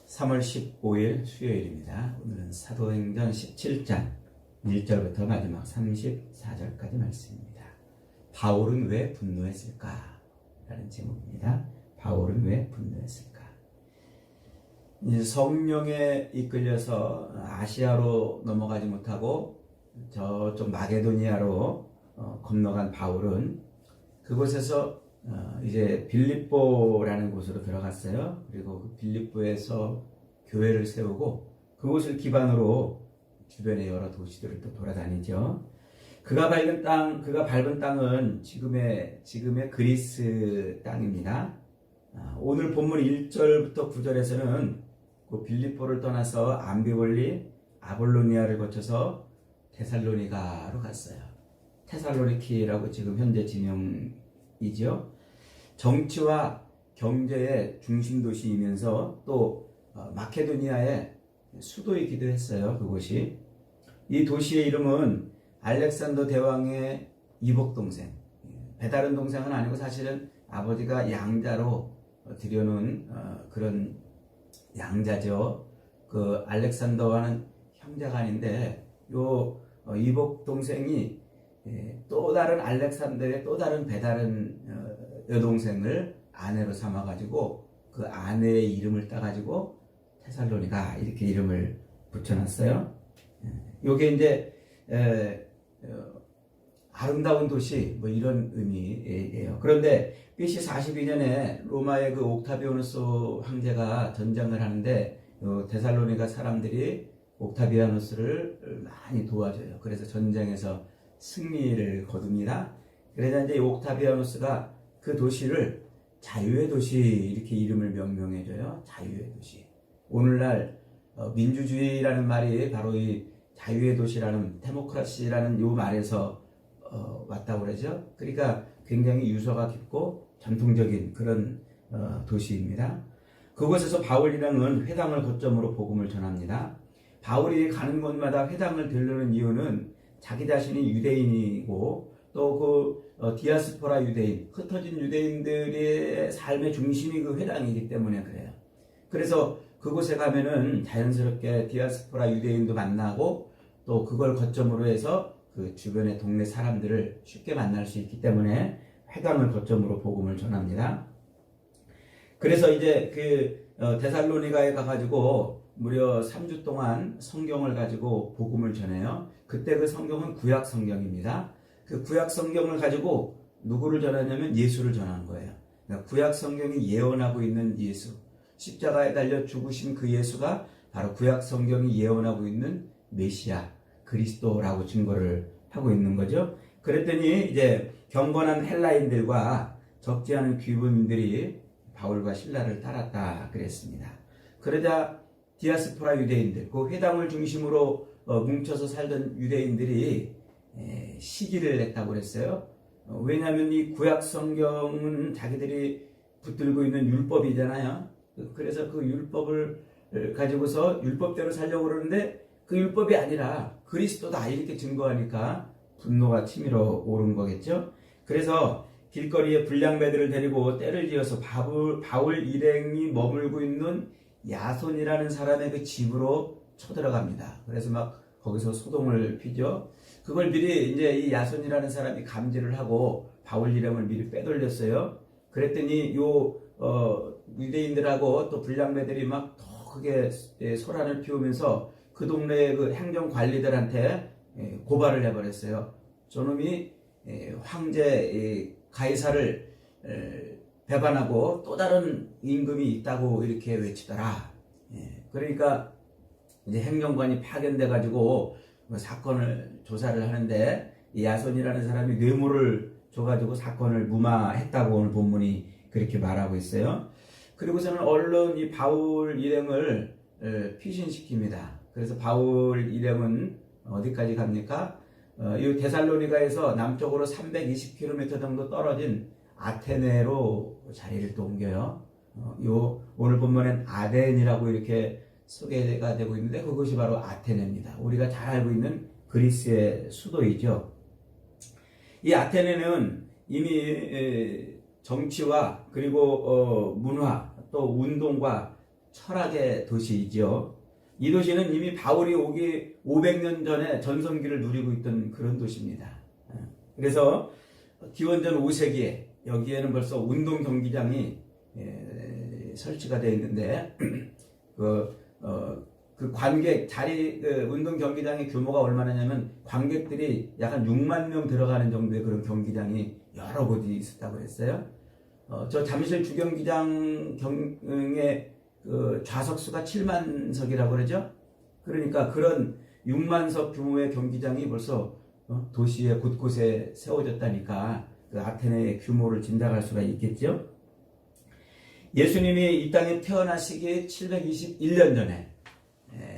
3월 15일 수요일입니다. 오늘은 사도행전 17장 1절부터 마지막 34절까지 말씀입니다. 바울은 왜 분노했을까? 라는 제목입니다. 바울은 왜 분노했을까? 성령에 이끌려서 아시아로 넘어가지 못하고 저쪽 마게도니아로 건너간 바울은 그곳에서 이제 빌립보라는 곳으로 들어갔어요. 그리고 그 빌립보에서 교회를 세우고 그곳을 기반으로 주변의 여러 도시들을 또 돌아다니죠. 그가 밟은 땅은 지금의 그리스 땅입니다. 오늘 본문 1절부터 9절에서는 그 빌립보를 떠나서 암비볼리, 아볼로니아를 거쳐서 데살로니가로 갔어요. 테살로니키라고 지금 현재 지명이죠. 정치와 경제의 중심 도시이면서 또 마케도니아의 수도이기도 했어요. 그곳이. 이 도시의 이름은 알렉산더 대왕의 이복 동생, 배다른 동생은 아니고 사실은 아버지가 양자로 들여놓은 그런 양자죠. 그 알렉산더와는 형제가 아닌데 요 이복 동생이 또 다른 알렉산더의 또 다른 배다른 여동생을 아내로 삼아가지고 그 아내의 이름을 따가지고 테살로니가 이렇게 이름을 붙여놨어요. 요게 이제 아름다운 도시 뭐 이런 의미예요. 그런데 BC 42년에 로마의 그 옥타비아누스 황제가 전쟁을 하는데 데살로니가 사람들이 옥타비아누스를 많이 도와줘요. 그래서 전쟁에서 승리를 거둡니다. 그래서 이제 옥타비아누스가 그 도시를 자유의 도시 이렇게 이름을 명명해줘요. 자유의 도시. 오늘날 민주주의라는 말이 바로 이 자유의 도시라는 데모크라시라는 요 말에서 왔다고 그러죠. 그러니까 굉장히 유서가 깊고 전통적인 그런 도시입니다. 그곳에서 바울이랑은 회당을 거점으로 복음을 전합니다. 바울이 가는 곳마다 회당을 들르는 이유는 자기 자신이 유대인이고 또 그 디아스포라 유대인, 흩어진 유대인들의 삶의 중심이 그 회당이기 때문에 그래요. 그래서 그곳에 가면은 자연스럽게 디아스포라 유대인도 만나고 또 그걸 거점으로 해서 그 주변의 동네 사람들을 쉽게 만날 수 있기 때문에 회당을 거점으로 복음을 전합니다. 그래서 이제 그 데살로니가에 가가지고 무려 3주 동안 성경을 가지고 복음을 전해요. 그때 그 성경은 구약 성경입니다. 그 구약 성경을 가지고 누구를 전하냐면 예수를 전하는 거예요. 그러니까 구약 성경이 예언하고 있는 예수, 십자가에 달려 죽으신 그 예수가 바로 구약 성경이 예언하고 있는 메시아, 그리스도라고 증거를 하고 있는 거죠. 그랬더니 이제 경건한 헬라인들과 적지 않은 귀부인들이 바울과 실라를 따랐다 그랬습니다. 그러자 디아스포라 유대인들, 그 회당을 중심으로 뭉쳐서 살던 유대인들이 시기를 냈다고 그랬어요. 왜냐하면 이 구약 성경은 자기들이 붙들고 있는 율법이잖아요. 그래서 그 율법을 가지고서 율법대로 살려고 그러는데 그 율법이 아니라 그리스도다 이렇게 증거하니까 분노가 치밀어 오른 거겠죠. 그래서 길거리에 불량배들을 데리고 때를 지어서 바울 일행이 머물고 있는 야손이라는 사람의 그 집으로 쳐들어갑니다. 그래서 막 거기서 소동을 피죠. 그걸 미리 이제 이 야손이라는 사람이 감지를 하고 바울 일행을 미리 빼돌렸어요. 그랬더니 유대인들하고 또 불량배들이 막 더 크게 소란을 피우면서 그 동네의 그 행정 관리들한테 고발을 해버렸어요. 저놈이 황제 가이사를 배반하고 또 다른 임금이 있다고 이렇게 외치더라. 그러니까 이제 행정관이 파견돼 가지고 사건을 조사를 하는데 이 야손이라는 사람이 뇌물을 줘가지고 사건을 무마했다고 오늘 본문이 그렇게 말하고 있어요. 그리고서는 얼른 이 바울 일행을 피신시킵니다. 그래서 바울 일행은 어디까지 갑니까? 이 데살로니가에서 남쪽으로 320km 정도 떨어진 아테네로 자리를 또 옮겨요. 오늘 본문엔 아덴이라고 이렇게 소개가 되고 있는데 그것이 바로 아테네입니다. 우리가 잘 알고 있는 그리스의 수도이죠. 이 아테네는 이미 정치와 그리고 문화 또 운동과 철학의 도시이죠. 이 도시는 이미 바울이 오기 500년 전에 전성기를 누리고 있던 그런 도시입니다. 그래서 기원전 5세기에 여기에는 벌써 운동 경기장이 설치가 되어 있는데 그 관객 운동 경기장의 규모가 얼마나냐면 관객들이 약 한 6만 명 들어가는 정도의 그런 경기장이 여러 곳이 있었다고 했어요. 저 잠실 주경기장의 그 좌석수가 7만 석이라고 그러죠. 그러니까 그런 6만 석 규모의 경기장이 벌써 도시의 곳곳에 세워졌다니까 그 아테네의 규모를 짐작할 수가 있겠죠. 예수님이 이 땅에 태어나시기 721년 전에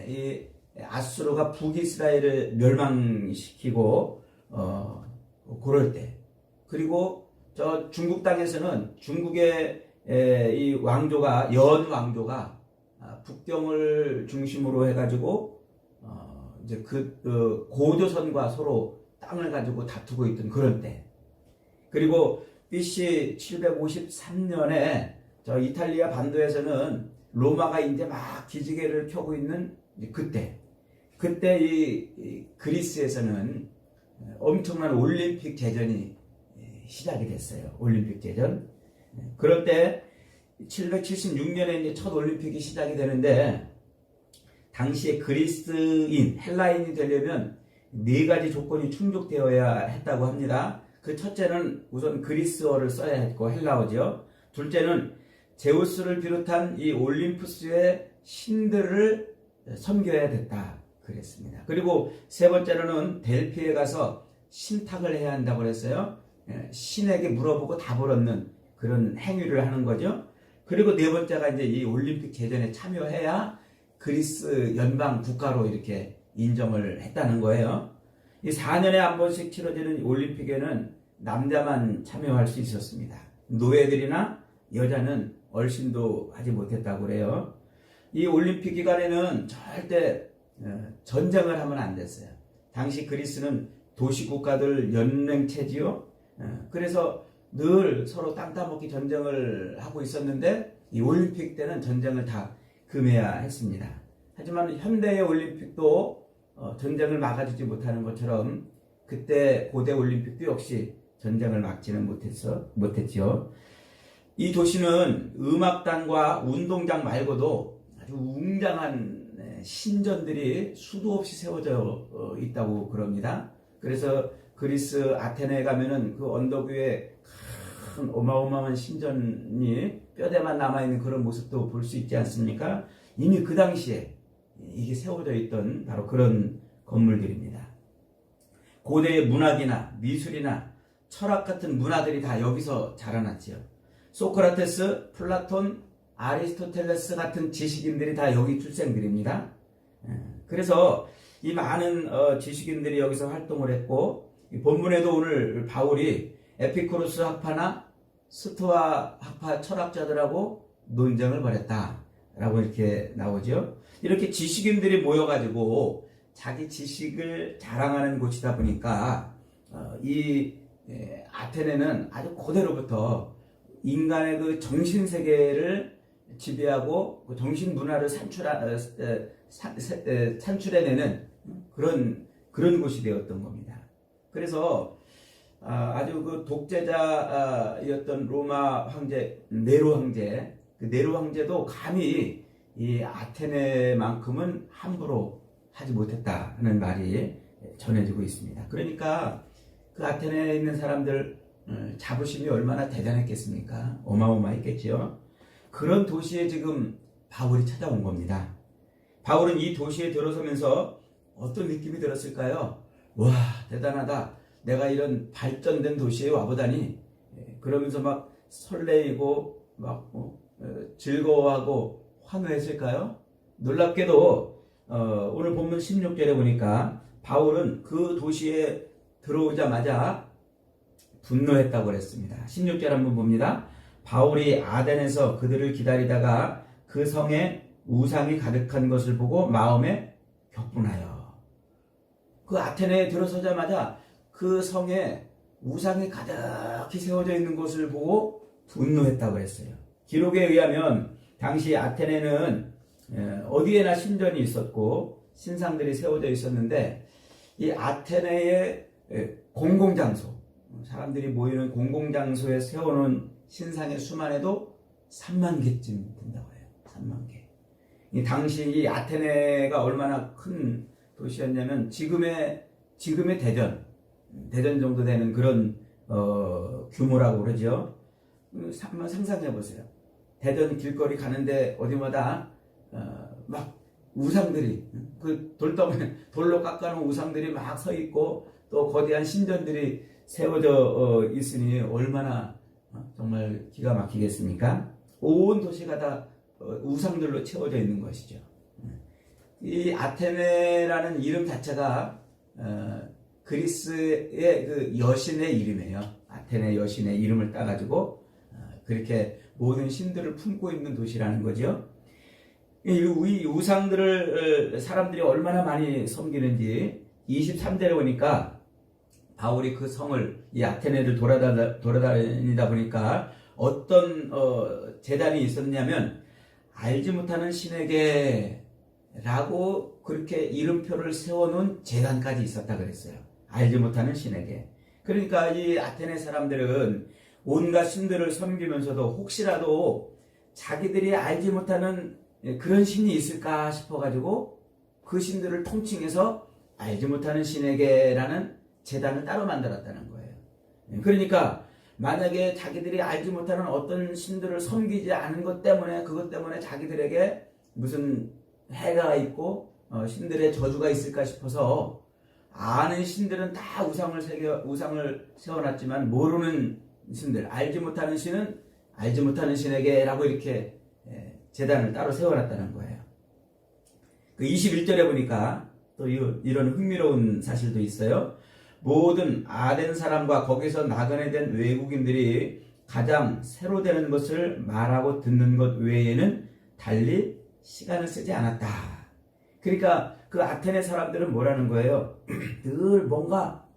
이 아수르가 북이스라엘을 멸망시키고 그럴 때, 그리고 저 중국 땅에서는 중국의 이 왕조가 연 왕조가 북경을 중심으로 해가지고 이제 그 고조선과 서로 땅을 가지고 다투고 있던 그런 때, 그리고 BC 753년에 저 이탈리아 반도에서는 로마가 이제 막 기지개를 켜고 있는 그때 이 그리스에서는 엄청난 올림픽 제전이 시작이 됐어요. 올림픽 제전. 그럴 때 776년에 이제 첫 올림픽이 시작이 되는데, 당시에 그리스인, 헬라인이 되려면 4가지 조건이 충족되어야 했다고 합니다. 그 첫째는 우선 그리스어를 써야 했고, 헬라어죠. 둘째는 제우스를 비롯한 이 올림푸스의 신들을 섬겨야 됐다 그랬습니다. 그리고 세 번째로는 델피에 가서 신탁을 해야 한다고 그랬어요. 신에게 물어보고 답을 얻는 그런 행위를 하는 거죠. 그리고 네 번째가 이제 이 올림픽 제전에 참여해야 그리스 연방 국가로 이렇게 인정을 했다는 거예요. 이 4년에 한 번씩 치러지는 올림픽에는 남자만 참여할 수 있었습니다. 노예들이나 여자는 얼씬도 하지 못했다고 그래요. 이 올림픽 기간에는 절대 전쟁을 하면 안 됐어요. 당시 그리스는 도시국가들 연맹체지요. 그래서 늘 서로 땅 따먹기 전쟁을 하고 있었는데, 이 올림픽 때는 전쟁을 다 금해야 했습니다. 하지만 현대의 올림픽도 전쟁을 막아주지 못하는 것처럼 그때 고대 올림픽도 역시 전쟁을 막지는 못했죠. 이 도시는 음악단과 운동장 말고도 아주 웅장한 신전들이 수도 없이 세워져 있다고 그럽니다. 그래서 그리스 아테네에 가면은 그 언덕 위에 큰 어마어마한 신전이 뼈대만 남아있는 그런 모습도 볼 수 있지 않습니까? 이미 그 당시에 이게 세워져 있던 바로 그런 건물들입니다. 고대의 문학이나 미술이나 철학 같은 문화들이 다 여기서 자라났지요. 소크라테스, 플라톤, 아리스토텔레스 같은 지식인들이 다 여기 출생들입니다. 그래서 이 많은 지식인들이 여기서 활동을 했고, 본문에도 오늘 바울이 에피쿠로스 학파나 스토아 학파 철학자들하고 논쟁을 벌였다라고 이렇게 나오죠. 이렇게 지식인들이 모여가지고 자기 지식을 자랑하는 곳이다 보니까 이 아테네는 아주 고대로부터 인간의 그 정신세계를 지배하고 그 정신문화를 산출해내는 그런 곳이 되었던 겁니다. 그래서 아주 그 독재자였던 로마 황제 네로 황제, 그 네로 황제도 감히 이 아테네만큼은 함부로 하지 못했다는 말이 전해지고 있습니다. 그러니까 그 아테네에 있는 사람들 자부심이 얼마나 대단했겠습니까? 어마어마했겠지요. 그런 도시에 지금 바울이 찾아온 겁니다. 바울은 이 도시에 들어서면서 어떤 느낌이 들었을까요? 와, 대단하다. 내가 이런 발전된 도시에 와보다니. 그러면서 막 설레이고 막 즐거워하고 환호했을까요? 놀랍게도 오늘 본문 16절에 보니까 바울은 그 도시에 들어오자마자 분노했다고 그랬습니다. 16절 한번 봅니다. 바울이 아덴에서 그들을 기다리다가 그 성에 우상이 가득한 것을 보고 마음에 격분하여. 그 아테네에 들어서자마자 그 성에 우상이 가득히 세워져 있는 것을 보고 분노했다고 했어요. 기록에 의하면 당시 아테네는 어디에나 신전이 있었고 신상들이 세워져 있었는데 이 아테네의 공공장소, 사람들이 모이는 공공장소에 세워놓은 신상의 수만 해도 3만 개쯤 된다고 해요. 3만 개. 이 당시 이 아테네가 얼마나 큰 도시였냐면 지금의 대전 정도 되는 그런 규모라고 그러죠. 한번 상상해 보세요. 대전 길거리 가는데 어디마다 막 우상들이 그 돌로 깎아놓은 우상들이 막 서 있고 또 거대한 신전들이 세워져 있으니 얼마나 정말 기가 막히겠습니까? 온 도시가 다 우상들로 채워져 있는 것이죠. 이 아테네라는 이름 자체가 그리스의 그 여신의 이름이에요. 아테네 여신의 이름을 따가지고 그렇게 모든 신들을 품고 있는 도시라는 거죠. 이 우상들을 사람들이 얼마나 많이 섬기는지 23절에 보니까 바울이 그 성을 이 아테네를 돌아다니다 보니까 어떤 제단이 있었냐면 알지 못하는 신에게 라고 그렇게 이름표를 세워놓은 제단까지 있었다 그랬어요. 알지 못하는 신에게. 그러니까 이 아테네 사람들은 온갖 신들을 섬기면서도 혹시라도 자기들이 알지 못하는 그런 신이 있을까 싶어가지고 그 신들을 통칭해서 알지 못하는 신에게라는 제단을 따로 만들었다는 거예요. 그러니까 만약에 자기들이 알지 못하는 어떤 신들을 섬기지 않은 것 때문에 그것 때문에 자기들에게 무슨 해가 있고 신들의 저주가 있을까 싶어서 아는 신들은 다 우상을 세워놨지만 모르는 신들, 알지 못하는 신은 알지 못하는 신에게라고 이렇게 제단을 따로 세워놨다는 거예요. 그 21절에 보니까 또 이런 흥미로운 사실도 있어요. 모든 아덴 사람과 거기서 나그네 된 외국인들이 가장 새로 되는 것을 말하고 듣는 것 외에는 달리 시간을 쓰지 않았다. 그러니까 그 아테네 사람들은 뭐라는 거예요? 늘 뭔가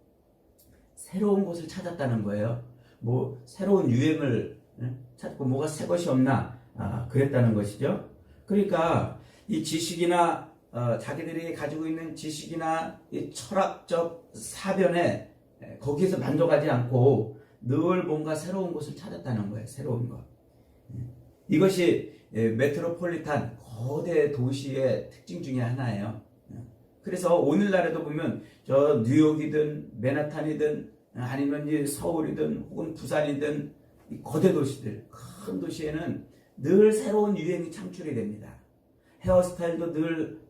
새로운 것을 찾았다는 거예요. 뭐 새로운 유행을 찾고 뭐가 새 것이 없나 그랬다는 것이죠. 그러니까 이 지식이나 자기들이 가지고 있는 지식이나 이 철학적 사변에 거기에서 만족하지 않고 늘 뭔가 새로운 것을 찾았다는 거예요. 새로운 것. 이것이 메트로폴리탄 거대 도시의 특징 중에 하나예요. 그래서 오늘날에도 보면 저 뉴욕이든 맨하탄이든 아니면 이제 서울이든 혹은 부산이든 이 거대 도시들, 큰 도시에는 늘 새로운 유행이 창출이 됩니다. 헤어스타일도 늘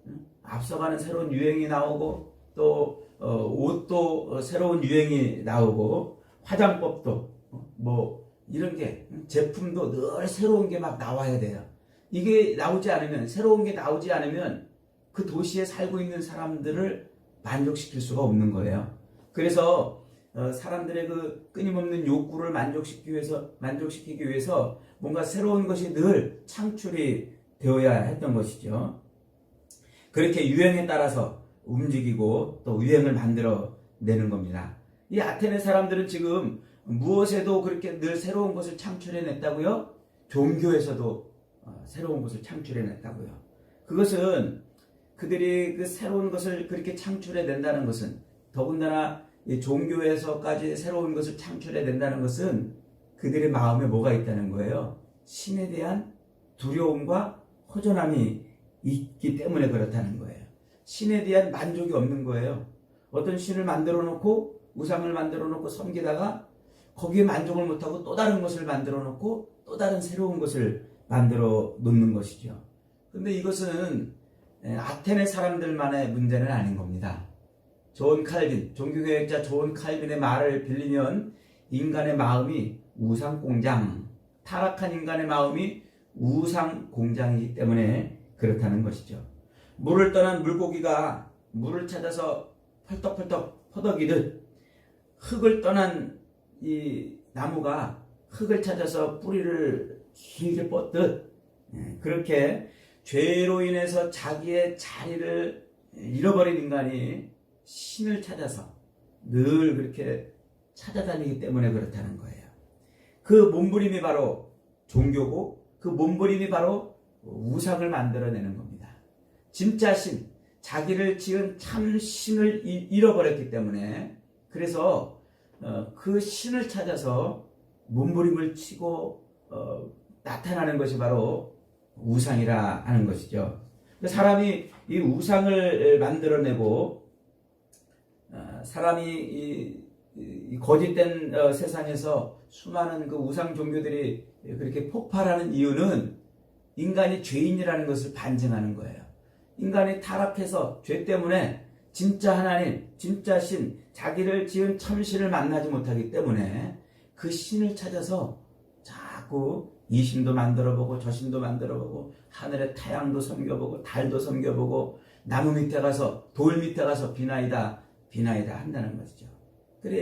앞서가는 새로운 유행이 나오고 또 옷도 새로운 유행이 나오고 화장법도 뭐 이런 게 제품도 늘 새로운 게 막 나와야 돼요. 이게 나오지 않으면 새로운 게 나오지 않으면 그 도시에 살고 있는 사람들을 만족시킬 수가 없는 거예요. 그래서 사람들의 그 끊임없는 욕구를 만족시키기 위해서 뭔가 새로운 것이 늘 창출이 되어야 했던 것이죠. 그렇게 유행에 따라서 움직이고 또 유행을 만들어 내는 겁니다. 이 아테네 사람들은 지금 무엇에도 그렇게 늘 새로운 것을 창출해냈다고요? 종교에서도 새로운 것을 창출해냈다고요. 그것은 그들이 그 새로운 것을 그렇게 창출해낸다는 것은 더군다나 이 종교에서까지 새로운 것을 창출해낸다는 것은 그들의 마음에 뭐가 있다는 거예요? 신에 대한 두려움과 허전함이 있기 때문에 그렇다는 거예요. 신에 대한 만족이 없는 거예요. 어떤 신을 만들어 놓고 우상을 만들어 놓고 섬기다가 거기에 만족을 못하고 또 다른 것을 만들어 놓고 또 다른 새로운 것을 만들어 놓는 것이죠. 근데 이것은 아테네 사람들만의 문제는 아닌 겁니다. 종교개혁자 존 칼빈의 말을 빌리면 인간의 마음이 우상공장, 타락한 인간의 마음이 우상공장이기 때문에 그렇다는 것이죠. 물을 떠난 물고기가 물을 찾아서 펄떡펄떡 퍼덕이듯 흙을 떠난 이 나무가 흙을 찾아서 뿌리를 길게 뻗듯 그렇게 죄로 인해서 자기의 자리를 잃어버린 인간이 신을 찾아서 늘 그렇게 찾아다니기 때문에 그렇다는 거예요. 그 몸부림이 바로 종교고 그 몸부림이 바로 우상을 만들어내는 겁니다. 진짜 신, 자기를 지은 참 신을 잃어버렸기 때문에, 그래서 그 신을 찾아서 몸부림을 치고 나타나는 것이 바로 우상이라 하는 것이죠. 사람이 이 우상을 만들어내고 사람이 이 거짓된 세상에서 수많은 그 우상 종교들이 그렇게 폭발하는 이유는 인간이 죄인이라는 것을 반증하는 거예요. 인간이 타락해서 죄 때문에 진짜 하나님, 진짜 신, 자기를 지은 참신을 만나지 못하기 때문에 그 신을 찾아서 자꾸 이 신도 만들어보고 저 신도 만들어보고 하늘의 태양도 섬겨보고 달도 섬겨보고 나무 밑에 가서 돌 밑에 가서 비나이다 한다는 것이죠. 그래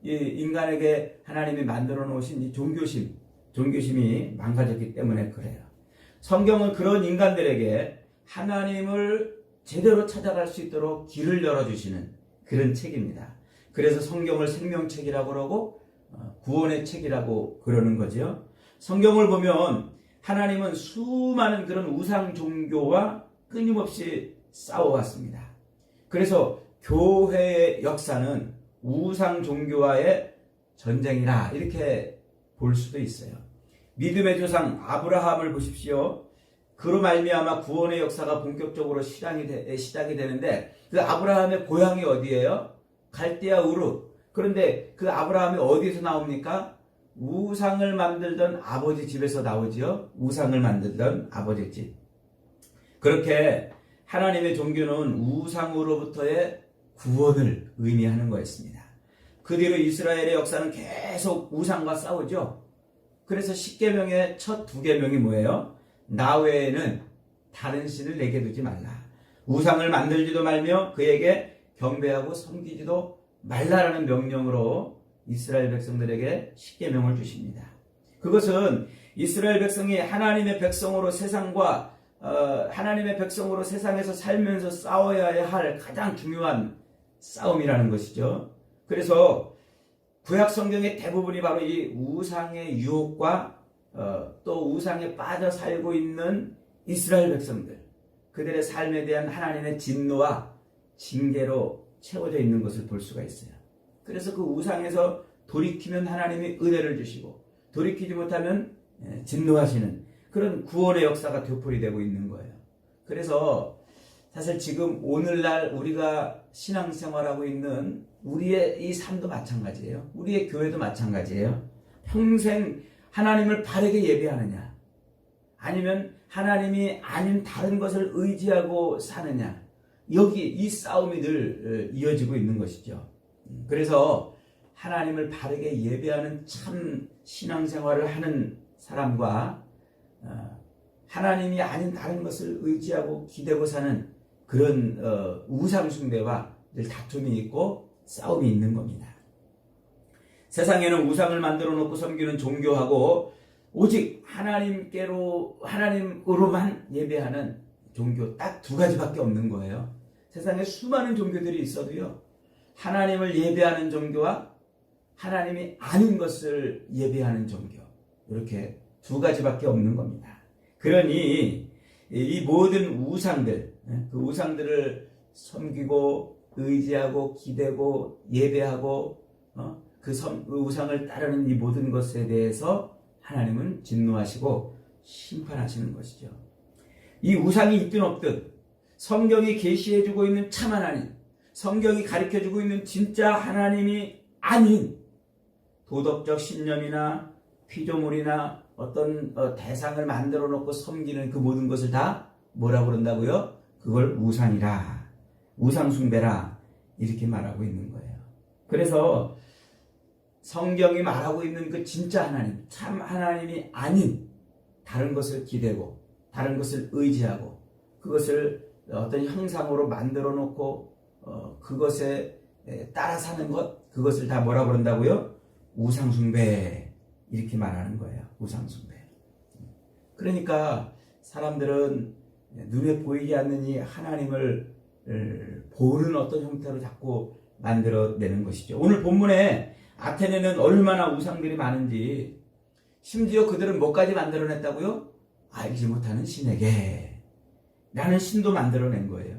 인간에게 하나님이 만들어 놓으신 이 종교심이 망가졌기 때문에 그래요. 성경은 그런 인간들에게 하나님을 제대로 찾아갈 수 있도록 길을 열어주시는 그런 책입니다. 그래서 성경을 생명책이라고 그러고 구원의 책이라고 그러는 거죠. 성경을 보면 하나님은 수많은 그런 우상 종교와 끊임없이 싸워왔습니다. 그래서 교회의 역사는 우상 종교와의 전쟁이라 이렇게 볼 수도 있어요. 믿음의 조상 아브라함을 보십시오. 그로 말미암아 구원의 역사가 본격적으로 시작이 되는데 그 아브라함의 고향이 어디예요? 갈대아 우르. 그런데 그 아브라함이 어디서 나옵니까? 우상을 만들던 아버지 집에서 나오지요. 우상을 만들던 아버지 집. 그렇게 하나님의 종교는 우상으로부터의 구원을 의미하는 거였습니다. 그 뒤로 이스라엘의 역사는 계속 우상과 싸우죠. 그래서 십계명의 첫 두 계명이 뭐예요? 나 외에는 다른 신을 내게 두지 말라. 우상을 만들지도 말며 그에게 경배하고 섬기지도 말라라는 명령으로 이스라엘 백성들에게 십계명을 주십니다. 그것은 이스라엘 백성이 하나님의 백성으로 세상에서 살면서 싸워야 할 가장 중요한 싸움이라는 것이죠. 그래서 구약 성경의 대부분이 바로 이 우상의 유혹과 또 우상에 빠져 살고 있는 이스라엘 백성들, 그들의 삶에 대한 하나님의 진노와 징계로 채워져 있는 것을 볼 수가 있어요. 그래서 그 우상에서 돌이키면 하나님이 은혜를 주시고 돌이키지 못하면 진노하시는 그런 구원의 역사가 되풀이되고 있는 거예요. 그래서 사실 지금 오늘날 우리가 신앙생활하고 있는 우리의 이 삶도 마찬가지예요. 우리의 교회도 마찬가지예요. 평생 하나님을 바르게 예배하느냐, 아니면 하나님이 아닌 다른 것을 의지하고 사느냐, 여기 이 싸움이 늘 이어지고 있는 것이죠. 그래서 하나님을 바르게 예배하는 참 신앙생활을 하는 사람과 하나님이 아닌 다른 것을 의지하고 기대고 사는 그런 우상숭배와 늘 다툼이 있고 싸움이 있는 겁니다. 세상에는 우상을 만들어 놓고 섬기는 종교하고 오직 하나님으로만 예배하는 종교 딱 두 가지밖에 없는 거예요. 세상에 수많은 종교들이 있어도요, 하나님을 예배하는 종교와 하나님이 아닌 것을 예배하는 종교, 이렇게 두 가지밖에 없는 겁니다. 그러니 이 모든 우상들, 그 우상들을 섬기고 의지하고 기대고 예배하고 그 우상을 따르는 이 모든 것에 대해서 하나님은 진노하시고 심판하시는 것이죠. 이 우상이 있든 없든 성경이 계시해주고 있는 참 하나님, 성경이 가르쳐주고 있는 진짜 하나님이 아닌 도덕적 신념이나 피조물이나 어떤 대상을 만들어 놓고 섬기는 그 모든 것을 다 뭐라고 그런다고요? 그걸 우상이라, 우상숭배라 이렇게 말하고 있는 거예요. 그래서 성경이 말하고 있는 그 진짜 하나님, 참 하나님이 아닌 다른 것을 기대고 다른 것을 의지하고 그것을 어떤 형상으로 만들어 놓고 그것에 따라 사는 것, 그것을 다 뭐라고 그런다고요? 우상숭배, 이렇게 말하는 거예요. 우상숭배. 그러니까 사람들은 눈에 보이지 않는 이 하나님을 보는 어떤 형태로 자꾸 만들어내는 것이죠. 오늘 본문에 아테네는 얼마나 우상들이 많은지, 심지어 그들은 뭐까지 만들어냈다고요? 알지 못하는 신에게 라는 신도 만들어낸 거예요.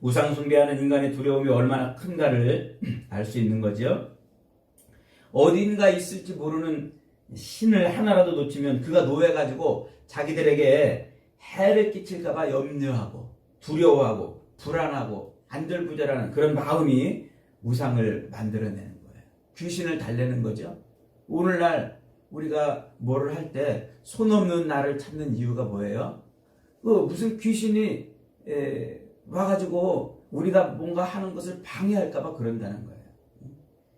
우상 숭배하는 인간의 두려움이 얼마나 큰가를 알 수 있는 거죠. 어딘가 있을지 모르는 신을 하나라도 놓치면 그가 노해가지고 자기들에게 해를 끼칠까봐 염려하고 두려워하고 불안하고 안절부절하는 그런 마음이 우상을 만들어내는 거예요. 귀신을 달래는 거죠. 오늘날 우리가 뭐를 할 때 손 없는 나를 찾는 이유가 뭐예요? 무슨 귀신이 와가지고 우리가 뭔가 하는 것을 방해할까봐 그런다는 거예요.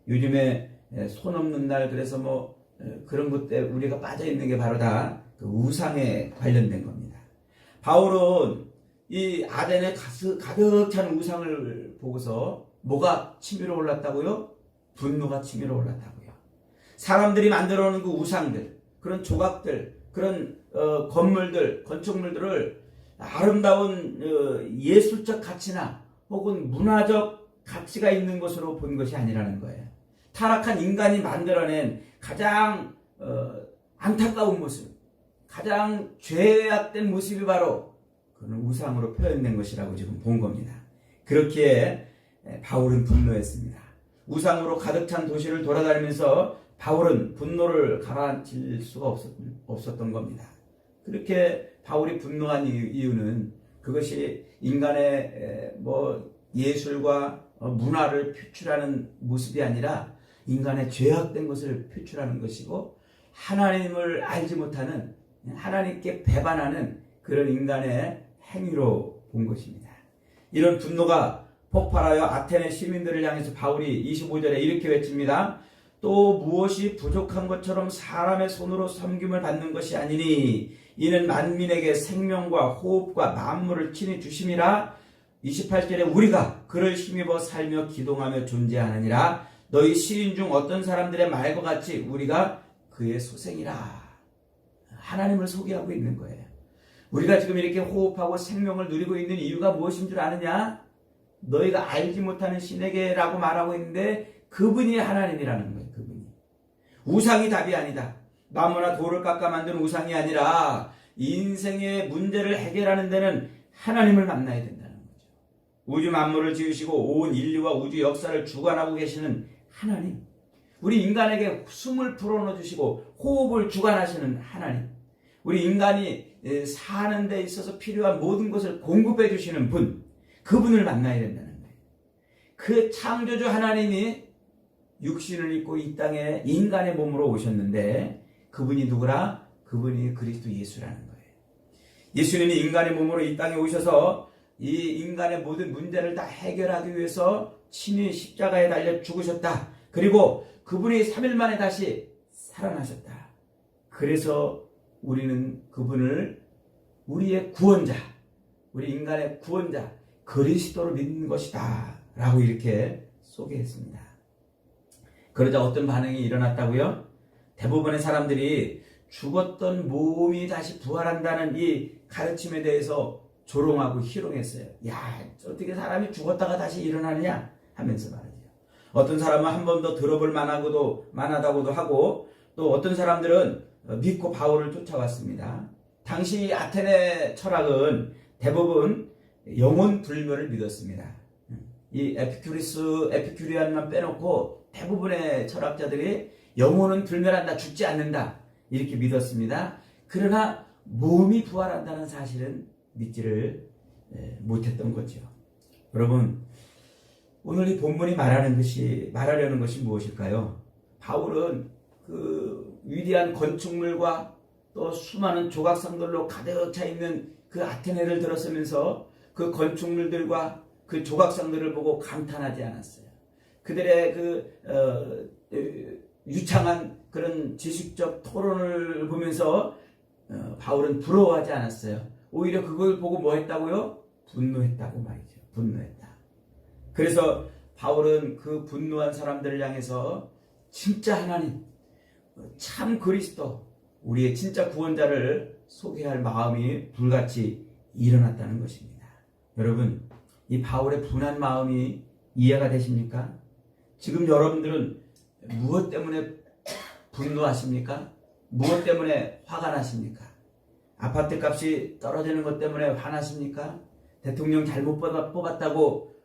요즘에 손 없는 날 그래서 뭐 그런 것 때문에 우리가 빠져 있는 게 바로 다 그 우상에 관련된 겁니다. 바울은 이 아덴에 가득 찬 우상을 보고서 뭐가 치밀어 올랐다고요? 분노가 치밀어 올랐다고요. 사람들이 만들어 놓은 그 우상들, 그런 조각들, 그런 건물들, 건축물들을 아름다운 예술적 가치나 혹은 문화적 가치가 있는 것으로 본 것이 아니라는 거예요. 타락한 인간이 만들어낸 가장 안타까운 모습, 가장 죄악된 모습이 바로 그는 우상으로 표현된 것이라고 지금 본 겁니다. 그렇기에 바울은 분노했습니다. 우상으로 가득 찬 도시를 돌아다니면서 바울은 분노를 가라앉힐 수가 없었던 겁니다. 그렇게 바울이 분노한 이유는 그것이 인간의 예술과 문화를 표출하는 모습이 아니라 인간의 죄악된 것을 표출하는 것이고 하나님을 알지 못하는 하나님께 배반하는 그런 인간의 행위로 본 것입니다. 이런 분노가 폭발하여 아테네 시민들을 향해서 바울이 25절에 이렇게 외칩니다. 또 무엇이 부족한 것처럼 사람의 손으로 섬김을 받는 것이 아니니 이는 만민에게 생명과 호흡과 만물을 친히 주심이라. 28절에 우리가 그를 힘입어 살며 기동하며 존재하느니라. 너희 시인 중 어떤 사람들의 말과 같이 우리가 그의 소생이라. 하나님을 소개하고 있는 거예요. 우리가 지금 이렇게 호흡하고 생명을 누리고 있는 이유가 무엇인 줄 아느냐? 너희가 알지 못하는 신에게라고 말하고 있는데 그분이 하나님이라는 거예요. 그분이. 우상이 답이 아니다. 나무나 돌을 깎아 만든 우상이 아니라 인생의 문제를 해결하는 데는 하나님을 만나야 된다는 거죠. 우주 만물을 지으시고 온 인류와 우주 역사를 주관하고 계시는 하나님. 우리 인간에게 숨을 불어넣어 주시고 호흡을 주관하시는 하나님. 우리 인간이 사는 데 있어서 필요한 모든 것을 공급해 주시는 분. 그분을 만나야 된다는 거예요. 그 창조주 하나님이 육신을 입고 이 땅에 인간의 몸으로 오셨는데 그분이 누구라? 그분이 그리스도 예수라는 거예요. 예수님이 인간의 몸으로 이 땅에 오셔서 이 인간의 모든 문제를 다 해결하기 위해서 친히 십자가에 달려 죽으셨다. 그리고 그분이 3일 만에 다시 살아나셨다. 그래서 우리는 그분을 우리의 구원자, 우리 인간의 구원자 그리스도로 믿는 것이다 라고 이렇게 소개했습니다. 그러자 어떤 반응이 일어났다고요? 대부분의 사람들이 죽었던 몸이 다시 부활한다는 이 가르침에 대해서 조롱하고 희롱했어요. 야, 어떻게 사람이 죽었다가 다시 일어나느냐 하면서 말이죠. 어떤 사람은 한 번 더 들어볼 만하다고도 하고 또 어떤 사람들은 믿고 바울을 쫓아왔습니다. 당시 아테네 철학은 대부분 영혼 불멸을 믿었습니다. 이 에피큐리안만 빼놓고 대부분의 철학자들이 영혼은 불멸한다, 죽지 않는다 이렇게 믿었습니다. 그러나 몸이 부활한다는 사실은 믿지를 못했던 거죠. 여러분, 오늘 이 본문이 말하려는 것이 무엇일까요? 바울은 그 위대한 건축물과 또 수많은 조각상들로 가득 차 있는 그 아테네를 들었으면서 그 건축물들과 그 조각상들을 보고 감탄하지 않았어요. 그들의 유창한 그런 지식적 토론을 보면서 바울은 부러워하지 않았어요. 오히려 그걸 보고 뭐 했다고요? 분노했다고 말이죠. 분노했다. 그래서 바울은 그 분노한 사람들을 향해서 진짜 하나님, 참 그리스도, 우리의 진짜 구원자를 소개할 마음이 불같이 일어났다는 것입니다. 여러분, 이 바울의 분한 마음이 이해가 되십니까? 지금 여러분들은 무엇 때문에 분노하십니까? 무엇 때문에 화가 나십니까? 아파트 값이 떨어지는 것 때문에 화나십니까? 대통령 잘못 뽑았다고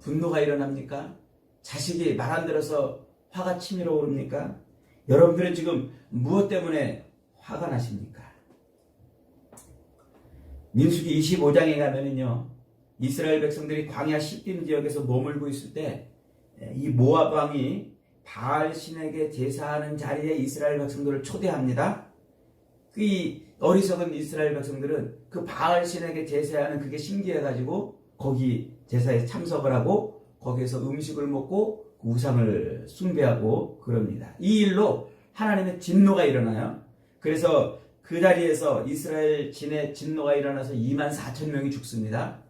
분노가 일어납니까? 자식이 말 안 들어서 화가 치밀어 오릅니까? 여러분들은 지금 무엇 때문에 화가 나십니까? 민수기 25장에 가면은요, 이스라엘 백성들이 광야 시딤 지역에서 머물고 있을 때 이 모압 왕이 바알 신에게 제사하는 자리에 이스라엘 백성들을 초대합니다. 이 어리석은 이스라엘 백성들은 그 바알 신에게 제사하는 그게 신기해가지고 거기 제사에 참석을 하고 거기에서 음식을 먹고 우상을 숭배하고 그럽니다. 이 일로 하나님의 진노가 일어나요. 그래서 그 자리에서 이스라엘 진의 진노가 일어나서 24,000명이 죽습니다.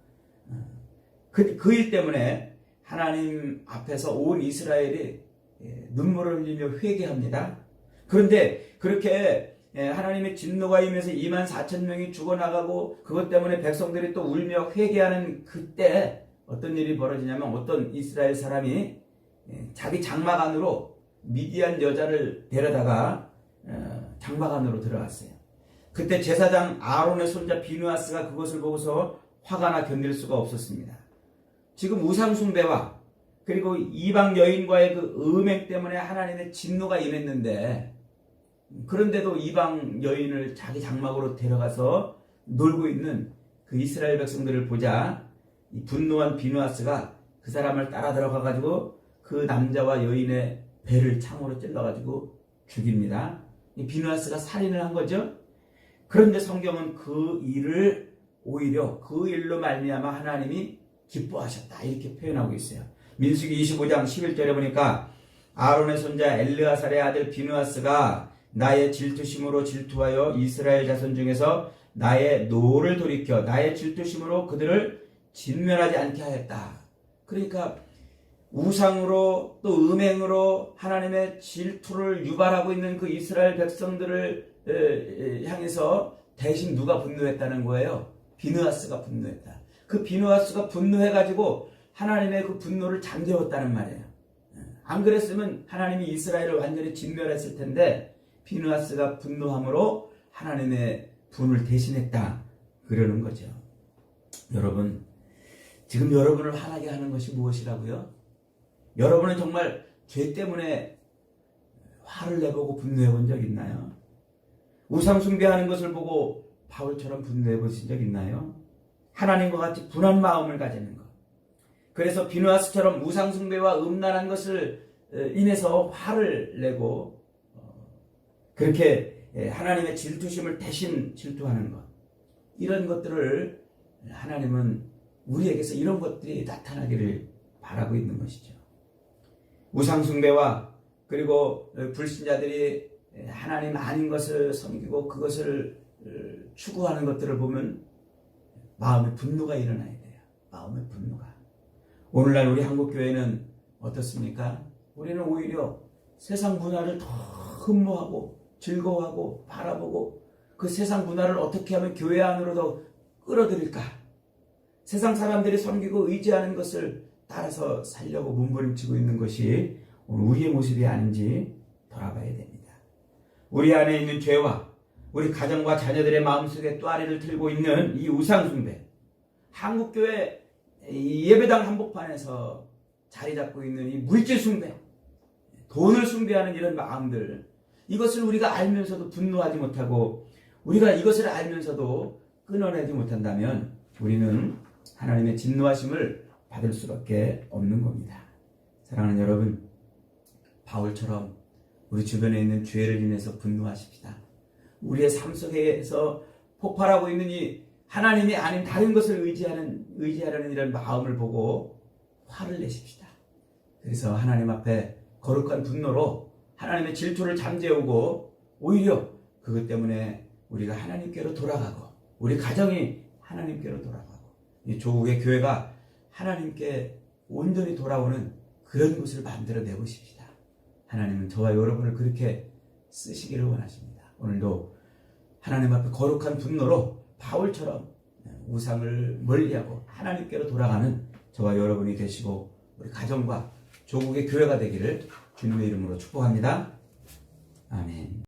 그 일 때문에 하나님 앞에서 온 이스라엘이 눈물을 흘리며 회개합니다. 그런데 그렇게 하나님의 진노가 임해서 24,000명이 죽어나가고 그것 때문에 백성들이 또 울며 회개하는 그때 어떤 일이 벌어지냐면 어떤 이스라엘 사람이 자기 장막 안으로 미디안 여자를 데려다가 장막 안으로 들어갔어요. 그때 제사장 아론의 손자 비누아스가 그것을 보고서 화가 나 견딜 수가 없었습니다. 지금 우상 숭배와 그리고 이방 여인과의 그 음행 때문에 하나님의 진노가 임했는데 그런데도 이방 여인을 자기 장막으로 데려가서 놀고 있는 그 이스라엘 백성들을 보자 이 분노한 비누아스가 그 사람을 따라 들어가가지고 그 남자와 여인의 배를 창으로 찔러가지고 죽입니다. 이 비누아스가 살인을 한 거죠. 그런데 성경은 그 일을 오히려 그 일로 말미암아 하나님이 기뻐하셨다 이렇게 표현하고 있어요. 민수기 25장 11절에 보니까 아론의 손자 엘르아살의 아들 비누아스가 나의 질투심으로 질투하여 이스라엘 자손 중에서 나의 노를 돌이켜 나의 질투심으로 그들을 진멸하지 않게 하였다. 그러니까 우상으로 또 음행으로 하나님의 질투를 유발하고 있는 그 이스라엘 백성들을 향해서 대신 누가 분노했다는 거예요? 비누아스가 분노했다. 그 비누아스가 분노해가지고 하나님의 그 분노를 잠재웠다는 말이에요. 안 그랬으면 하나님이 이스라엘을 완전히 진멸했을 텐데 비누아스가 분노함으로 하나님의 분을 대신했다 그러는 거죠. 여러분, 지금 여러분을 화나게 하는 것이 무엇이라고요? 여러분은 정말 죄 때문에 화를 내보고 분노해 본 적 있나요? 우상 숭배하는 것을 보고 바울처럼 분노해 보신 적 있나요? 하나님과 같이 분한 마음을 가지는 것. 그래서 비누아스처럼 우상 숭배와 음란한 것을 인해서 화를 내고 그렇게 하나님의 질투심을 대신 질투하는 것. 이런 것들을 하나님은 우리에게서 이런 것들이 나타나기를 바라고 있는 것이죠. 우상 숭배와 그리고 불신자들이 하나님 아닌 것을 섬기고 그것을 추구하는 것들을 보면 마음의 분노가 일어나야 돼요. 마음의 분노가. 오늘날 우리 한국교회는 어떻습니까? 우리는 오히려 세상 문화를 더 흠모하고 즐거워하고 바라보고 그 세상 문화를 어떻게 하면 교회 안으로 더 끌어들일까? 세상 사람들이 섬기고 의지하는 것을 따라서 살려고 몸부림치고 있는 것이 오늘 우리의 모습이 아닌지 돌아봐야 됩니다. 우리 안에 있는 죄와 우리 가정과 자녀들의 마음속에 또아리를 틀고 있는 이 우상숭배, 한국교회 예배당 한복판에서 자리 잡고 있는 이 물질숭배, 돈을 숭배하는 이런 마음들, 이것을 우리가 알면서도 분노하지 못하고 우리가 이것을 알면서도 끊어내지 못한다면 우리는 하나님의 진노하심을 받을 수밖에 없는 겁니다. 사랑하는 여러분, 바울처럼 우리 주변에 있는 죄를 인해서 분노하십시다. 우리의 삶 속에서 폭발하고 있는 이 하나님이 아닌 다른 것을 의지하려는 이런 마음을 보고 화를 내십시다. 그래서 하나님 앞에 거룩한 분노로 하나님의 질투를 잠재우고 오히려 그것 때문에 우리가 하나님께로 돌아가고 우리 가정이 하나님께로 돌아가고 이 조국의 교회가 하나님께 온전히 돌아오는 그런 곳을 만들어내 보십시다. 하나님은 저와 여러분을 그렇게 쓰시기를 원하십니다. 오늘도 하나님 앞에 거룩한 분노로 바울처럼 우상을 멀리하고 하나님께로 돌아가는 저와 여러분이 되시고 우리 가정과 조국의 교회가 되기를 주님의 이름으로 축복합니다. 아멘.